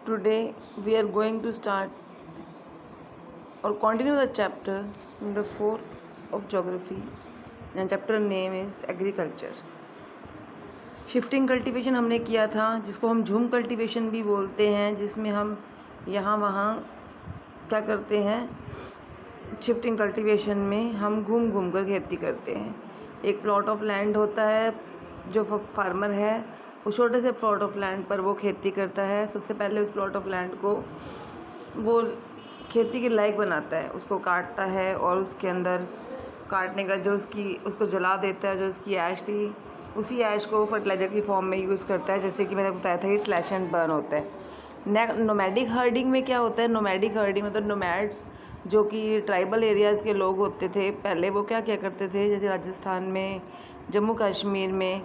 Today we are going to start or continue the chapter number 4 of geography, and chapter name is agriculture. Shifting cultivation हमने किया था, जिसको हम झूम cultivation भी बोलते हैं, जिसमें हम यहाँ वहाँ क्या करते हैं, शिफ्टिंग कल्टीवेशन में हम घूम घूम कर खेती करते हैं। एक प्लॉट ऑफ लैंड होता है, जो फार्मर है उस छोटे से प्लॉट ऑफ लैंड पर वो खेती करता है। सबसे पहले उस प्लॉट ऑफ लैंड को वो खेती के लायक बनाता है, उसको काटता है और उसके अंदर काटने का जो उसको जला देता है। जो उसकी ऐश थी, उसी ऐश को फर्टिलाइज़र की फॉर्म में यूज़ करता है, जैसे कि मैंने बताया था कि स्लैश एंड बर्न होता है। नोमैडिक हर्डिंग में क्या होता है, नोमैडिक हर्डिंग मतलब नोमैड्स जो कि ट्राइबल एरियाज़ के लोग होते थे पहले, वो क्या क्या करते थे, जैसे राजस्थान में, जम्मू कश्मीर में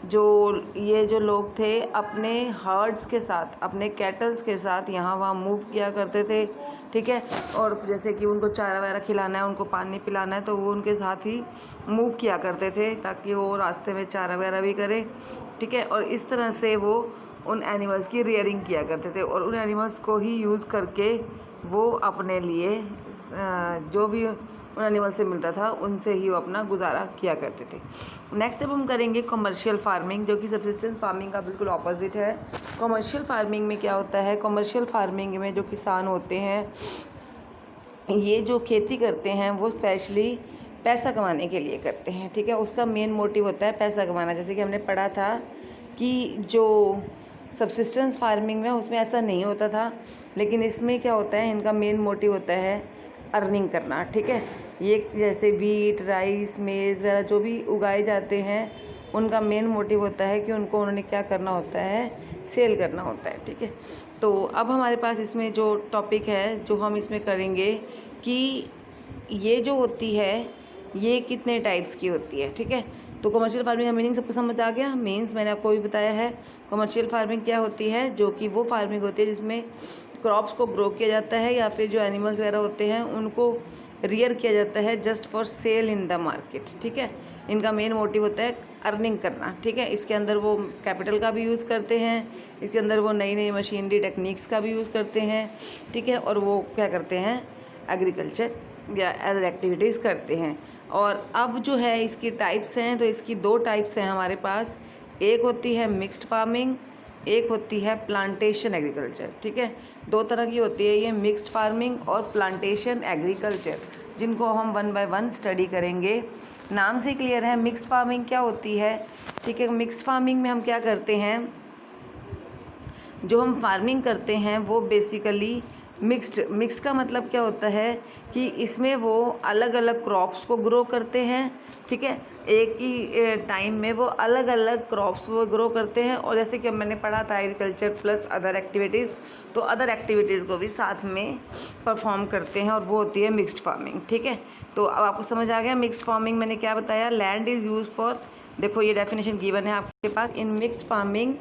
जो लोग थे अपने हर्ड्स के साथ, अपने कैटल्स के साथ यहाँ वहाँ मूव किया करते थे, ठीक है। और जैसे कि उनको चारा वगैरह खिलाना है, उनको पानी पिलाना है, तो वो उनके साथ ही मूव किया करते थे ताकि वो रास्ते में चारा वगैरह भी करे, ठीक है। और इस तरह से वो उन एनिमल्स की रेयरिंग किया करते थे और उन एनिमल्स को ही यूज़ करके वो अपने लिए जो भी उन एनिमल से मिलता था उनसे ही वो अपना गुजारा किया करते थे। नेक्स्ट अब हम करेंगे कमर्शियल फार्मिंग, जो कि सब्सिस्टेंस फार्मिंग का बिल्कुल ऑपोजिट है। कमर्शियल फार्मिंग में क्या होता है, कमर्शियल फार्मिंग में जो किसान होते हैं, ये जो खेती करते हैं वो स्पेशली पैसा कमाने के लिए करते हैं, ठीक है। उसका मेन मोटिव होता है पैसा कमाना। जैसे कि हमने पढ़ा था कि जो सब्सिस्टेंस फार्मिंग में उसमें ऐसा नहीं होता था, लेकिन इसमें क्या होता है, इनका मेन मोटिव होता है अर्निंग करना, ठीक है। ये जैसे वीट, राइस, मेज़ वगैरह जो भी उगाए जाते हैं, उनका मेन मोटिव होता है कि उन्होंने क्या करना होता है, सेल करना होता है, ठीक है। तो अब हमारे पास इसमें जो टॉपिक है जो हम इसमें करेंगे कि ये जो होती है ये कितने टाइप्स की होती है, ठीक है। तो कमर्शियल फार्मिंग का मीनिंग सबको समझ आ गया। मीन्स मैंने आपको भी बताया है कमर्शियल फार्मिंग क्या होती है, जो कि वो फार्मिंग होती है जिसमें क्रॉप्स को ग्रो किया जाता है या फिर जो एनिमल्स वगैरह होते हैं उनको रियर किया जाता है just for sale in the market, ठीक है। इनका मेन मोटिव होता है अर्निंग करना, ठीक है। इसके अंदर वो कैपिटल का भी यूज़ करते हैं, इसके अंदर वो नई नई मशीनरी टेक्निक्स का भी यूज़ करते हैं, ठीक है। और वो क्या करते हैं, एग्रीकल्चर या अदर एक्टिविटीज़ करते हैं। और अब जो है इसकी टाइप्स हैं, तो इसकी दो टाइप्स हैं हमारे पास। एक होती है मिक्स्ड फार्मिंग, एक होती है प्लांटेशन एग्रीकल्चर, ठीक है। दो तरह की होती है ये, मिक्स्ड फार्मिंग और प्लांटेशन एग्रीकल्चर, जिनको हम वन बाय वन स्टडी करेंगे। नाम से क्लियर है मिक्स्ड फार्मिंग क्या होती है, ठीक है। मिक्स्ड फार्मिंग में हम क्या करते हैं, जो हम फार्मिंग करते हैं वो बेसिकली मिक्स्ड का मतलब क्या होता है कि इसमें वो अलग अलग क्रॉप्स को ग्रो करते हैं, ठीक है। एक ही टाइम में वो अलग अलग क्रॉप्स वो ग्रो करते हैं। और जैसे कि मैंने पढ़ा था एग्रीकल्चर प्लस अदर एक्टिविटीज़, तो अदर एक्टिविटीज़ को भी साथ में परफॉर्म करते हैं और वो होती है मिक्स्ड फार्मिंग, ठीक है। तो अब आपको समझ आ गया मिक्स्ड फार्मिंग मैंने क्या बताया। लैंड इज़ यूज फॉर, देखो ये डेफिनेशन गिवन है आपके पास, in mixed farming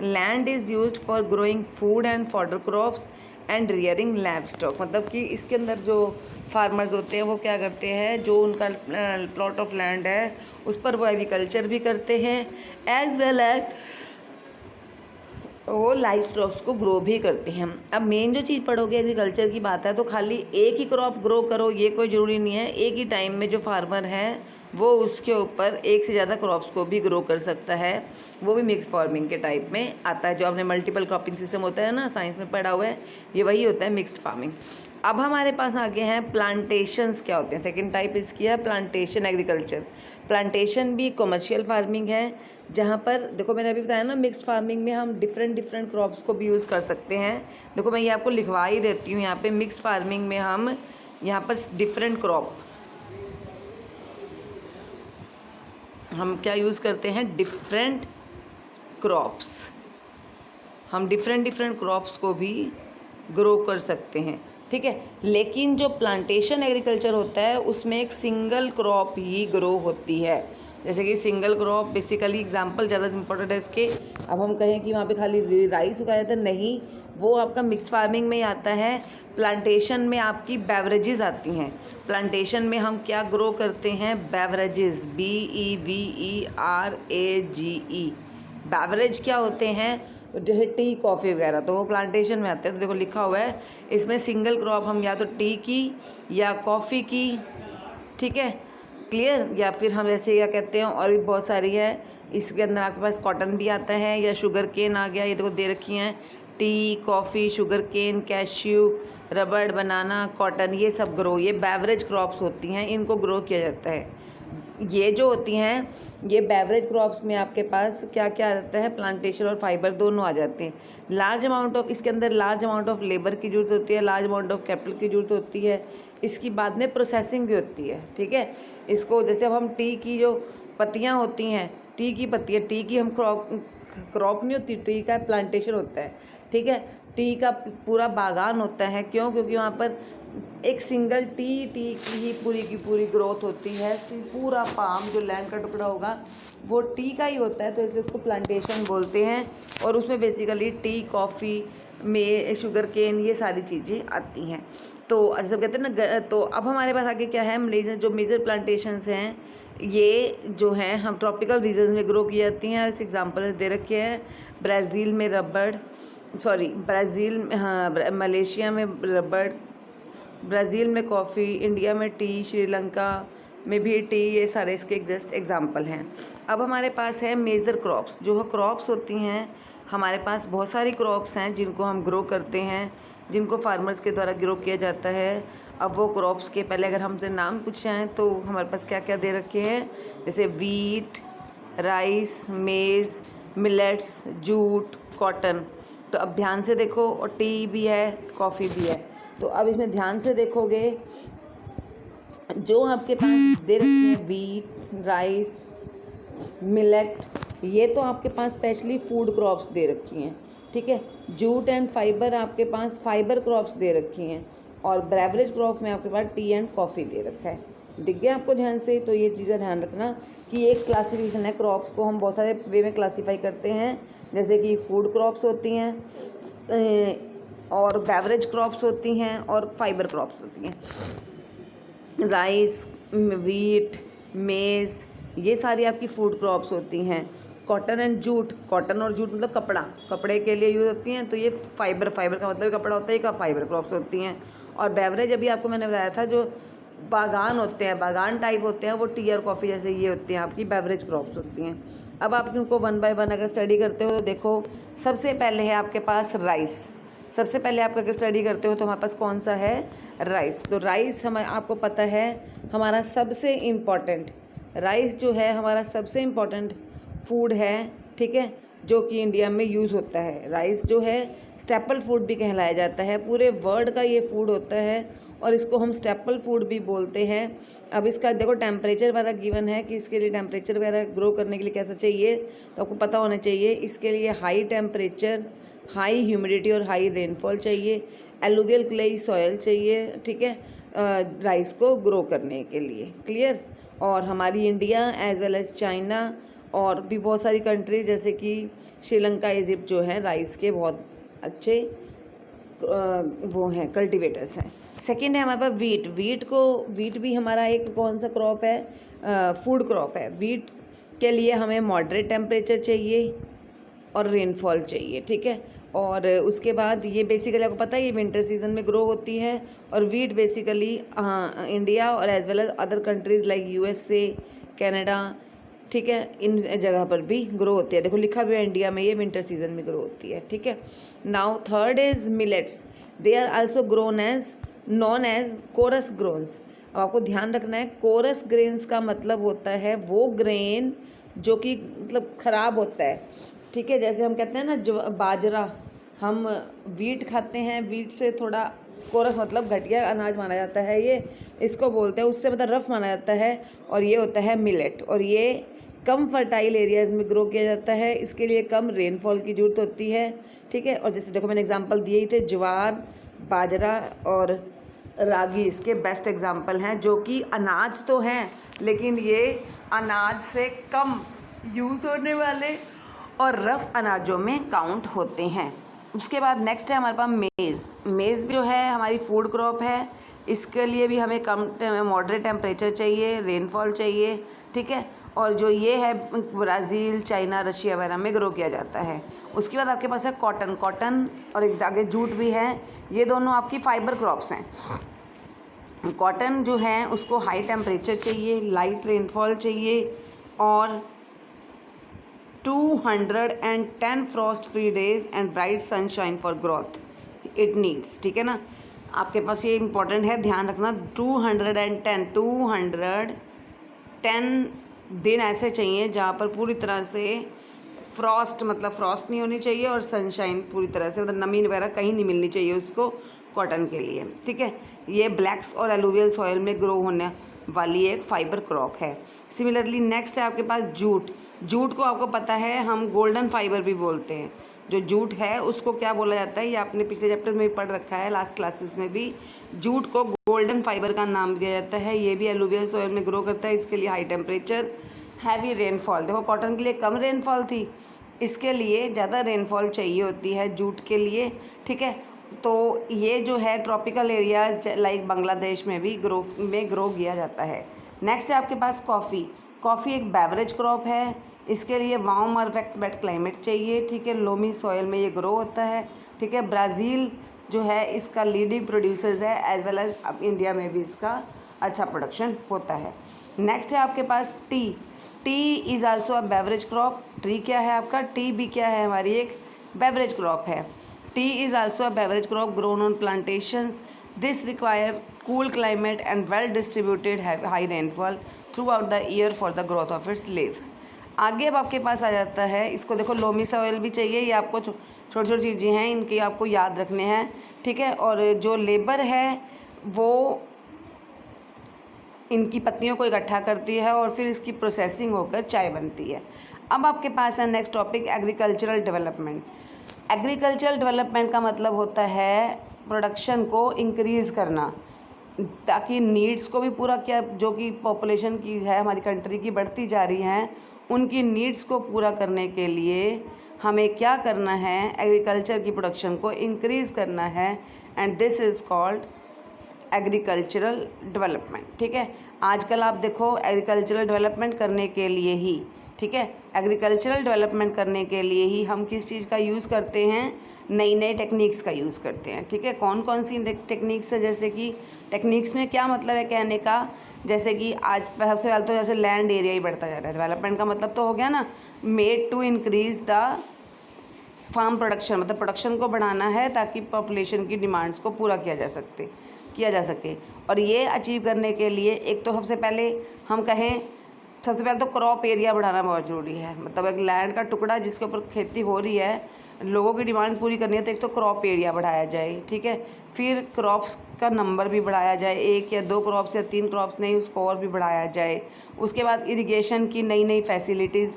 land is use for growing food and fodder crops and rearing livestock. मतलब कि इसके अंदर जो फार्मर्स होते हैं वो क्या करते हैं, जो उनका प्लॉट ऑफ लैंड है उस पर वो एग्रीकल्चर भी करते हैं, एज वेल एज वो लाइफ स्टॉक्स को ग्रो भी करते हैं। अब मेन जो चीज़ पढ़ोगे एग्रीकल्चर की बात है, तो खाली एक ही क्रॉप ग्रो करो ये कोई ज़रूरी नहीं है। एक ही टाइम में जो फार्मर है वो उसके ऊपर एक से ज़्यादा क्रॉप्स को भी ग्रो कर सकता है, वो भी मिक्स फार्मिंग के टाइप में आता है। जो आपने मल्टीपल क्रॉपिंग सिस्टम होता है ना, साइंस में पढ़ा हुआ है, ये वही होता है मिक्स्ड फार्मिंग। अब हमारे पास आगे हैं प्लांटेशंस क्या होते हैं। सेकेंड टाइप इसकी है प्लांटेशन एग्रीकल्चर। प्लांटेशन भी कमर्शियल फार्मिंग है, जहाँ पर देखो मैंने अभी बताया ना मिक्स्ड फार्मिंग में हम डिफरेंट क्रॉप्स को भी यूज़ कर सकते हैं। देखो मैं ये आपको लिखवा ही देती हूँ यहाँ पे, मिक्स्ड फार्मिंग में हम यहाँ पर डिफरेंट क्रॉप हम क्या यूज़ करते हैं, डिफरेंट क्रॉप्स, हम डिफरेंट क्रॉप्स को भी ग्रो कर सकते हैं, ठीक है। लेकिन जो प्लांटेशन एग्रीकल्चर होता है उसमें एक सिंगल क्रॉप ही ग्रो होती है। जैसे कि सिंगल क्रॉप बेसिकली एग्जांपल ज़्यादा इंपॉर्टेंट है इसके। अब हम कहें कि वहाँ पे खाली राइस उगाया था, नहीं, वो आपका मिक्स फार्मिंग में ही आता है। प्लांटेशन में आपकी बेवरेजेस आती हैं। प्लांटेशन में हम क्या ग्रो करते हैं, बेवरेजेस, BEVERAGE। बेवरेज क्या होते हैं, जैसे टी कॉफ़ी वगैरह, तो वो प्लांटेशन में आते हैं। तो देखो लिखा हुआ है इसमें सिंगल क्रॉप हम या तो टी की या कॉफ़ी की, ठीक है, क्लियर। या फिर हम जैसे क्या कहते हैं और भी बहुत सारी है, इसके अंदर आपके पास कॉटन भी आता है या शुगर केन आ गया। ये देखो दे रखी हैं tea, coffee, sugar cane, cashew, रबड़, बनाना, कॉटन, ये सब ग्रो, ये बेवरेज क्रॉप्स होती हैं, इनको ग्रो किया जाता है। ये जो होती हैं ये बेवरेज क्रॉप्स में आपके पास क्या क्या आ जाता है, प्लांटेशन और फाइबर दोनों आ जाते हैं। लार्ज अमाउंट ऑफ, इसके अंदर लार्ज अमाउंट ऑफ लेबर की ज़रूरत होती है, लार्ज अमाउंट ऑफ कैपिटल की ज़रूरत होती है। इसकी बाद में प्रोसेसिंग भी होती है, ठीक है। इसको जैसे अब हम टी की जो पत्तियाँ होती हैं, टी की पत्तियाँ, टी की हम क्रॉप नहीं होती, टी का प्लांटेशन होता है, ठीक है। टी का पूरा बागान होता है, क्यों? क्योंकि वहाँ पर एक सिंगल टी की ही पूरी की पूरी ग्रोथ होती है। पूरा फार्म जो लैंड का टुकड़ा होगा वो टी का ही होता है, तो इसलिए उसको प्लांटेशन बोलते हैं। और उसमें बेसिकली टी, कॉफ़ी में शुगर केन, ये सारी चीज़ें आती हैं। तो जैसे कहते हैं ना, तो अब हमारे पास आगे क्या है, जो मेजर प्लांटेशंस हैं ये जो हैं हम ट्रॉपिकल रीजन में ग्रो की जाती हैं। इस एग्जांपल दे रखे हैं ब्राज़ील में रबड़, ब्राज़ील में, हाँ, मलेशिया में रबड़, ब्राज़ील में कॉफ़ी, इंडिया में टी, श्रीलंका में भी टी, ये सारे इसके जस्ट एग्जांपल हैं। अब हमारे पास है मेजर क्रॉप्स। जो क्रॉप्स होती हैं हमारे पास बहुत सारी क्रॉप्स हैं जिनको हम ग्रो करते हैं, जिनको फार्मर्स के द्वारा ग्रो किया जाता है। अब वो क्रॉप्स के पहले अगर हमसे नाम पूछे हैं तो हमारे पास क्या क्या दे रखे हैं, जैसे वीट, राइस, मेज़, मिलेट्स, जूट, कॉटन। तो अब ध्यान से देखो, और टी भी है, कॉफ़ी भी है। तो अब इसमें ध्यान से देखोगे जो आपके पास दे रखी है वीट, राइस, मिलेट, ये तो आपके पास स्पेशली फूड क्रॉप्स दे रखी हैं, ठीक है। जूट एंड फाइबर आपके पास फाइबर क्रॉप्स दे रखी हैं। और बेवरेज क्रॉप में आपके पास टी एंड कॉफ़ी दे रखा है। दिख गया आपको ध्यान से? तो ये चीज़ें ध्यान रखना कि एक क्लासिफिकेशन है, क्रॉप्स को हम बहुत सारे वे में क्लासीफाई करते हैं, जैसे कि फूड क्रॉप्स होती हैं और बेवरेज क्रॉप्स होती हैं और फाइबर क्रॉप्स होती हैं। राइस, वीट, मेज़, ये सारी आपकी फूड क्रॉप्स होती हैं। कॉटन एंड जूट, कॉटन और जूट मतलब कपड़े के लिए यूज़ होती हैं, तो ये फाइबर का मतलब कपड़ा होता है, का फाइबर क्रॉप्स होती हैं। और बेवरेज अभी आपको मैंने बताया था जो बागान होते हैं, बागान टाइप होते हैं, वो टी और कॉफ़ी जैसे ये होती हैं, आपकी बेवरेज क्रॉप्स होती हैं। अब आप इनको वन बाय वन अगर स्टडी करते हो तो देखो, सबसे पहले है आपके पास राइस। सबसे पहले आप अगर स्टडी करते हो तो हमारे पास कौन सा है, राइस। तो राइस आपको पता है हमारा सबसे इम्पॉर्टेंट, राइस जो है हमारा सबसे इम्पॉर्टेंट फूड है, ठीक है, जो कि इंडिया में यूज़ होता है। राइस जो है स्टेपल फूड भी कहलाया जाता है, पूरे वर्ल्ड का ये फूड होता है और इसको हम स्टेपल फूड भी बोलते हैं। अब इसका देखो टेम्परेचर वगैरह गिवन है कि इसके लिए टेम्परेचर वगैरह ग्रो करने के लिए कैसा चाहिए, तो आपको पता होना चाहिए। इसके लिए हाई टेम्परेचर, हाई ह्यूमिडिटी और हाई रेनफॉल चाहिए, एलुवियल क्लेई सॉयल चाहिए, ठीक है, राइस को ग्रो करने के लिए, क्लियर। और हमारी India as well as China और भी बहुत सारी कंट्रीज जैसे कि श्रीलंका, इजिप्ट जो है राइस के बहुत अच्छे वो हैं, कल्टीवेटर्स हैं। सेकंड है हमारे पास वीट वीट भी हमारा एक कौन सा क्रॉप है, फूड क्रॉप है। वीट के लिए हमें मॉडरेट टेम्परेचर चाहिए और रेनफॉल चाहिए, ठीक है। और उसके बाद ये बेसिकली आपको पता है ये विंटर सीजन में ग्रो होती है। और वीट बेसिकली इंडिया और as well as other countries like USA, Canada, ठीक है, इन जगह पर भी ग्रो होती है। देखो लिखा भी है इंडिया में ये विंटर सीजन में ग्रो होती है, ठीक है। Now third is millets, they are also known as coarse grains. अब आपको ध्यान रखना है, कोरस ग्रेन्स का मतलब होता है वो ग्रेन जो कि मतलब ख़राब होता है, ठीक है। जैसे हम कहते हैं ना बाजरा, हम वीट खाते हैं, वीट से थोड़ा कोरस मतलब घटिया अनाज माना जाता है, ये इसको बोलते हैं, उससे मतलब रफ़ माना जाता है। और ये होता है मिलेट, और ये कम फर्टाइल एरियाज़ में ग्रो किया जाता है, इसके लिए कम रेनफॉल की ज़रूरत होती है, ठीक है। और जैसे देखो मैंने एग्जांपल दिए ही थे, ज्वार, बाजरा और रागी इसके बेस्ट एग्जांपल हैं, जो कि अनाज तो हैं लेकिन ये अनाज से कम यूज़ होने वाले और रफ़ अनाजों में काउंट होते हैं। उसके बाद नेक्स्ट है हमारे पास मेज़ जो है हमारी फूड क्रॉप है। इसके लिए भी हमें कम मॉडरेट टेम्परेचर चाहिए, रेनफॉल चाहिए, ठीक है। और जो ये है ब्राज़ील, चाइना, रशिया वगैरह में ग्रो किया जाता है। उसके बाद आपके पास है कॉटन। कॉटन और एक आगे जूट भी है, ये दोनों आपकी फाइबर क्रॉप्स हैं। कॉटन जो है उसको हाई टेम्परेचर चाहिए, लाइट रेनफॉल चाहिए और 210 Frost free days and bright sunshine for growth it needs, ठीक है ना। आपके पास ये इंपॉर्टेंट है, ध्यान रखना। 210 दिन ऐसे चाहिए जहाँ पर पूरी तरह से फ्रॉस्ट, मतलब फ्रॉस्ट नहीं होनी चाहिए, और सनशाइन पूरी तरह से, मतलब नमी वगैरह कहीं नहीं मिलनी चाहिए उसको कॉटन के लिए, ठीक है। ये ब्लैक्स और एलुवियल सॉइल में ग्रो होने वाली एक फाइबर क्रॉप है। सिमिलरली नेक्स्ट है आपके पास जूट। जूट को आपको पता है हम गोल्डन फाइबर भी बोलते हैं। जो जूट है उसको क्या बोला जाता है, ये आपने पिछले चैप्टर में पढ़ रखा है, लास्ट क्लासेस में भी। जूट को गोल्डन फाइबर का नाम दिया जाता है। ये भी एलुवियल सॉइल में ग्रो करता है। इसके लिए हाई टेम्परेचर, हैवी रेनफॉल। देखो कॉटन के लिए कम रेनफॉल थी, इसके लिए ज़्यादा रेनफॉल चाहिए होती है जूट के लिए, ठीक है। तो ये जो है ट्रॉपिकल एरियाज लाइक बांग्लादेश में भी ग्रो किया जाता है। नेक्स्ट है आपके पास कॉफ़ी। कॉफ़ी एक बेवरेज क्रॉप है। इसके लिए वार्म और वेट क्लाइमेट चाहिए, ठीक है। लोमी सॉइल में ये ग्रो होता है, ठीक है। ब्राज़ील जो है इसका लीडिंग प्रोड्यूसर्स है, एज वेल एज अब इंडिया में भी इसका अच्छा प्रोडक्शन होता है। नेक्स्ट है आपके पास tea. Tea is also a beverage crop. Tea क्या है आपका, टी भी क्या है, हमारी एक बेवरेज क्रॉप है। Tea is also a beverage crop grown on plantation. This require cool climate and well distributed high rainfall throughout the year for the growth of its leaves. आगे अब आपके पास आ जाता है, इसको देखो लोमी सॉइल भी चाहिए, ये आपको छोटी छोटी चीज़ें हैं, इनकी आपको याद रखने हैं, ठीक है। और जो लेबर है वो इनकी पत्तियों को इकट्ठा करती है और फिर इसकी प्रोसेसिंग होकर चाय बनती है। अब आपके पास है next topic agricultural development. Agricultural development का मतलब होता है प्रोडक्शन को इंक्रीज़ करना, ताकि नीड्स को भी पूरा किया, जो कि पॉपुलेशन की है हमारी कंट्री की बढ़ती जा रही हैं, उनकी नीड्स को पूरा करने के लिए हमें क्या करना है, एग्रीकल्चर की प्रोडक्शन को इंक्रीज़ करना है, and this is called agricultural development, ठीक है। आजकल आप देखो एग्रीकल्चरल डेवलपमेंट करने के लिए ही, ठीक है, एग्रीकल्चरल डेवलपमेंट करने के लिए ही हम किस चीज़ का यूज़ करते हैं, नई नई टेक्निक्स का यूज़ करते हैं, ठीक है। कौन कौन सी टेक्निक्स है, जैसे कि टेक्निक्स में क्या मतलब है कहने का, जैसे कि आज सबसे पहले तो जैसे लैंड एरिया ही बढ़ता जा रहा है। डेवलपमेंट का मतलब तो हो गया ना, made to increase the farm production, मतलब प्रोडक्शन को बढ़ाना है ताकि पॉपुलेशन की डिमांड्स को पूरा किया जा सके। और ये अचीव करने के लिए एक तो सबसे पहले हम कहें, सबसे पहले तो क्रॉप एरिया बढ़ाना बहुत ज़रूरी है। मतलब एक लैंड का टुकड़ा जिसके ऊपर खेती हो रही है, लोगों की डिमांड पूरी करनी है, तो एक तो क्रॉप एरिया बढ़ाया जाए, ठीक है। फिर क्रॉप्स का नंबर भी बढ़ाया जाए, 1 या 2 क्रॉप्स या 3 क्रॉप्स नहीं, उसको और भी बढ़ाया जाए। उसके बाद इरिगेशन की नई नई फैसिलिटीज़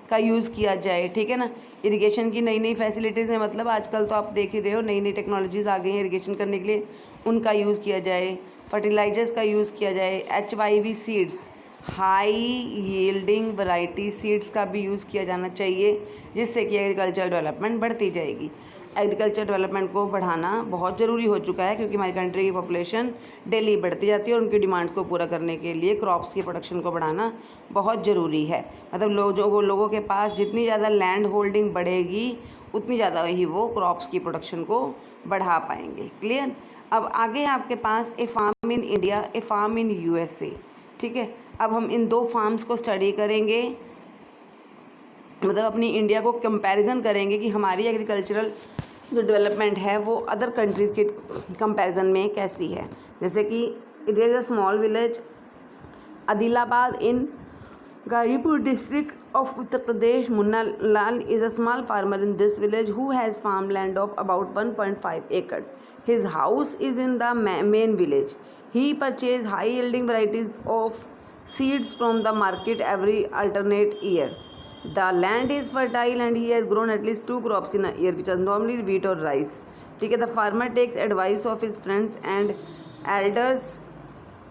का यूज़ किया जाए, ठीक है ना। इरिगेशन की नई नई फैसिलिटीज़ में मतलब आजकल तो आप देख ही रहे हो, नई नई टेक्नोलॉजीज़ आ गई हैं इरिगेशन करने के लिए, उनका यूज़ किया जाए। फर्टिलाइजर्स का यूज़ किया जाए। HYV seeds, high yielding variety seeds का भी यूज़ किया जाना चाहिए, जिससे कि एग्रीकल्चर डेवलपमेंट बढ़ती जाएगी। एग्रीकल्चर डेवलपमेंट को बढ़ाना बहुत ज़रूरी हो चुका है, क्योंकि हमारी कंट्री की पॉपुलेशन डेली बढ़ती जाती है और उनकी डिमांड्स को पूरा करने के लिए क्रॉप्स की प्रोडक्शन को बढ़ाना बहुत ज़रूरी है। मतलब लोगों के पास जितनी ज़्यादा लैंड होल्डिंग बढ़ेगी, उतनी ज़्यादा ही वो क्रॉप्स की प्रोडक्शन को बढ़ा पाएंगे। क्लियर। अब आगे आपके पास a farm in India, a farm in USA, ठीक है। अब हम इन 2 फार्म्स को स्टडी करेंगे, मतलब अपनी इंडिया को कंपैरिजन करेंगे कि हमारी एग्रीकल्चरल जो डेवलपमेंट है वो अदर कंट्रीज़ के कंपैरिजन में कैसी है। जैसे कि it is a small village Adilabad in Ghazipur district of Uttar Pradesh. Munna Lal is a small farmer in this village who has farmland of about 1.5 acres. His house is in the main village. He purchases high-yielding varieties of seeds from the market every alternate year. The land is fertile and he has grown at least 2 crops in a year, which are normally wheat or rice. ठीक है, the farmer takes advice of his friends and elders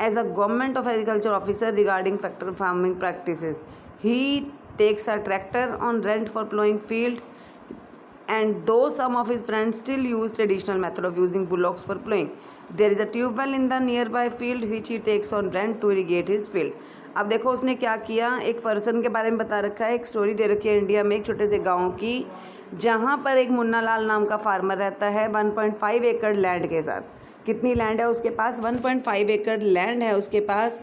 as a government of agriculture officer regarding factor farming practices. He takes a tractor on rent for plowing field. and though some of his friends still use traditional method of using bullocks for plowing, there is a tube well in the nearby field which he takes on rent to irrigate his field. अब देखो उसने क्या किया, एक person के बारे में बता रखा है, एक स्टोरी दे रखी है इंडिया में एक छोटे से गांव की, जहां पर एक मुन्ना लाल नाम का फार्मर रहता है 1.5 एकड़ लैंड के साथ। कितनी लैंड है उसके पास? 1.5 एकड़ लैंड है उसके पास।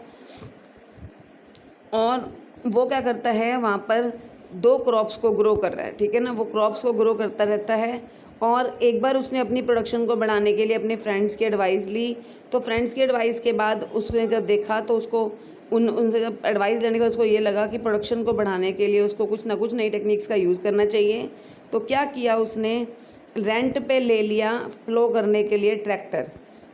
और वो क्या करता है, वहाँ पर 2 क्रॉप्स को ग्रो कर रहा है, ठीक है ना। वो क्रॉप्स को ग्रो करता रहता है। और एक बार उसने अपनी प्रोडक्शन को बढ़ाने के लिए अपने फ्रेंड्स की एडवाइस ली। तो फ्रेंड्स की एडवाइस के बाद उसने जब देखा तो उसको उनसे जब एडवाइस लेने के बाद उसको ये लगा कि प्रोडक्शन को बढ़ाने के लिए उसको कुछ ना कुछ नई टेक्निक्स का यूज़ करना चाहिए। तो क्या किया उसने, रेंट पे ले लिया प्लो करने के लिए ट्रैक्टर,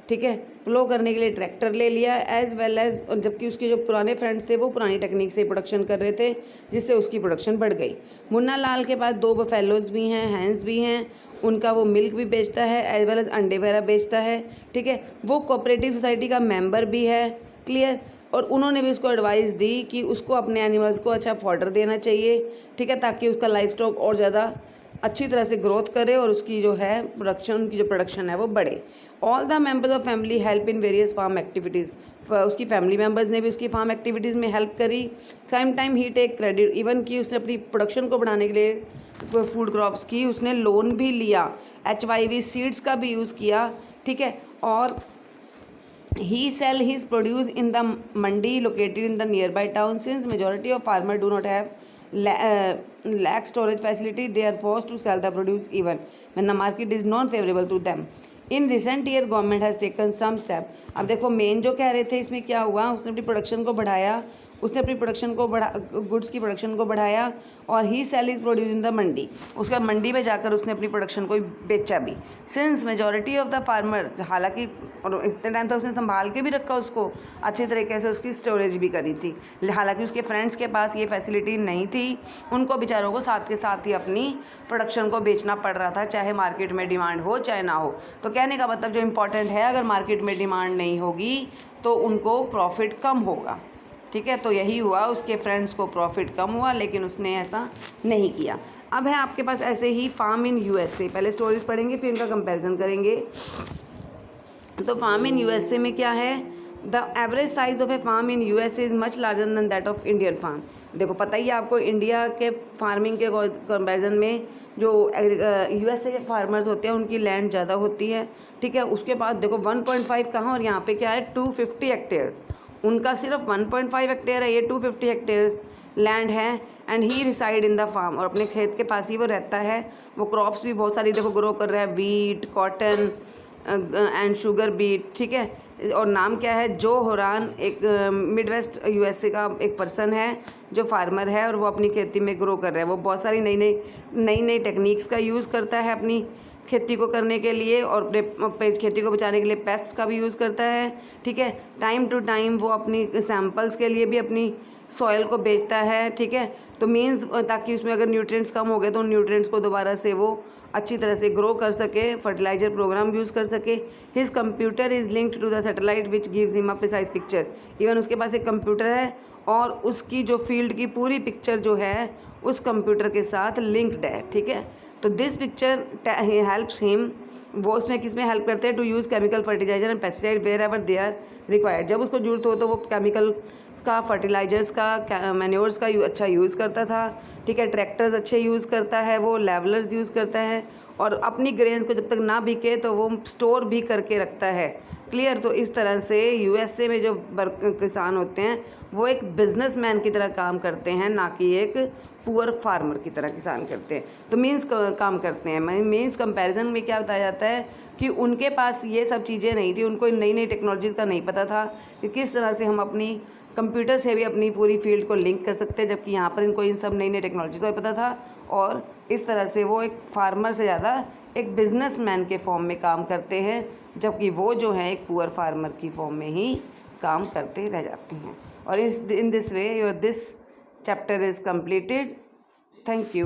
ठीक है, प्लो करने के लिए ट्रैक्टर ले लिया, एज़ वेल एज़, जबकि उसके जो पुराने फ्रेंड्स थे वो पुरानी टेक्निक से प्रोडक्शन कर रहे थे, जिससे उसकी प्रोडक्शन बढ़ गई। मुन्ना लाल के पास 2 बफेलोज भी हैं, हैंस भी हैं, उनका वो मिल्क भी बेचता है एज वेल एज़ अंडे वगैरह बेचता है, ठीक है। वो कोऑपरेटिव सोसाइटी का मेंबर भी है, क्लियर। और उन्होंने भी उसको एडवाइस दी कि उसको अपने एनिमल्स को अच्छा फॉडर देना चाहिए, ठीक है, ताकि उसका लाइफ स्टॉक और ज़्यादा अच्छी तरह से ग्रोथ करे और उसकी जो है प्रोडक्शन है वो बढ़े। All the members of family help in various farm activities. उसकी फैमिली मेम्बर्स ने भी उसकी फार्म एक्टिविटीज़ में हेल्प करी। सेम टाइम ही टेक क्रेडिट, इवन कि उसने अपनी प्रोडक्शन को बढ़ाने के लिए फूड क्रॉप्स की उसने लोन भी लिया, HYV सीड्स का भी यूज़ किया, ठीक है। और he sell his produce in the mandi located in the nearby town. Since majority of farmers do not have lack storage facility, they are forced to sell the produce even when the market is not favorable to them. In recent year government has taken some step. अब देखो main जो कह रहे थे इसमें क्या हुआ, उसने अपनी प्रोडक्शन को बढ़ाया, गुड्स की प्रोडक्शन को बढ़ाया और ही sale is produce in the mandi. उसके बाद मंडी में जाकर उसने अपनी प्रोडक्शन को बेचा भी। Since majority of the farmer, हालांकि और इतने टाइम तक उसने संभाल के भी रखा, उसको अच्छी तरीके से उसकी स्टोरेज भी करी थी, हालांकि उसके फ्रेंड्स के पास ये फैसिलिटी नहीं थी, उनको बेचारों को साथ के साथ ही अपनी प्रोडक्शन को बेचना पड़ रहा था, चाहे मार्केट में डिमांड हो चाहे ना हो। तो कहने का मतलब जो इम्पोर्टेंट है, अगर मार्केट में डिमांड नहीं होगी तो उनको प्रॉफिट कम होगा, ठीक है। तो यही हुआ, उसके फ्रेंड्स को प्रॉफिट कम हुआ, लेकिन उसने ऐसा नहीं किया। अब है आपके पास ऐसे ही फार्म इन USA। पहले स्टोरीज पढ़ेंगे फिर इनका कंपैरिजन करेंगे। तो फार्म इन USA में क्या है, the average size of a farm in USA is much larger than that of Indian farm. देखो पता ही है आपको, इंडिया के फार्मिंग के कंपैरिजन में जो USA के फार्मर्स होते हैं उनकी लैंड ज़्यादा होती है, ठीक है। उसके बाद देखो 1.5 कहाँ, और यहाँ पे क्या है 250 हेक्टेयर्स। उनका सिर्फ 1.5 हेक्टेयर है, ये 250 हेक्टेयर्स लैंड है। And he reside in the farm, और अपने खेत के पास ही वो रहता है। वो क्रॉप्स भी बहुत सारी देखो ग्रो कर रहा है, wheat, cotton and sugar beet, ठीक है। और नाम क्या है, जो होरान, एक मिड वेस्ट USA का एक पर्सन है जो फार्मर है, और वो अपनी खेती में ग्रो कर रहा है। वो बहुत सारी नई टेक्निक्स का यूज़ करता है अपनी खेती को करने के लिए, और अपने खेती को बचाने के लिए पेस्ट्स का भी यूज़ करता है, ठीक है। टाइम टू टाइम वो अपनी सैंपल्स के लिए भी अपनी सॉइल को बेचता है, ठीक है। तो मीन्स ताकि उसमें अगर न्यूट्रिएंट्स कम हो गए तो उन न्यूट्रिएंट्स को दोबारा से वो अच्छी तरह से ग्रो कर सके, फर्टिलाइजर प्रोग्राम यूज़ कर सके। His computer is linked to the satellite which gives him a precise picture. Even उसके पास एक कंप्यूटर है और उसकी जो फील्ड की पूरी पिक्चर जो है उस कंप्यूटर के साथ लिंक्ड है, ठीक है। तो दिस पिक्चर हेल्प्स हिम, वो उसमें किस में हेल्प करते हैं, to use chemical fertilizer and pesticide wherever they are required. जब उसको जरूरत हो तो वो केमिकल का, फर्टिलाइजर्स का, मैन्योर्स का अच्छा यूज़ करता था, ठीक है। ट्रैक्टर्स अच्छे यूज़ करता है, वो लेवलर्स यूज़ करता है, और अपनी ग्रेन्स को जब तक ना बिके तो वो स्टोर भी करके रखता है, क्लियर। तो इस तरह से USA में जो किसान होते हैं वो एक बिजनेसमैन की तरह काम करते हैं, ना कि एक पुअर फार्मर की तरह किसान करते हैं। तो मीन्स काम करते हैं। मीन्स कंपैरिजन में क्या बताया जाता है कि उनके पास ये सब चीज़ें नहीं थी, उनको नई टेक्नोलॉजी का नहीं पता था कि किस तरह से हम अपनी कंप्यूटर से भी अपनी पूरी फील्ड को लिंक कर सकते हैं, जबकि यहाँ पर इनको इन सब नई टेक्नोलॉजी का पता था। और इस तरह से वो एक फार्मर से ज़्यादा एक बिजनेसमैन के फॉर्म में काम करते हैं, जबकि वो जो हैं एक पुअर फार्मर की फॉर्म में ही काम करते रह जाते हैं। और in this way your this chapter is completed. Thank you.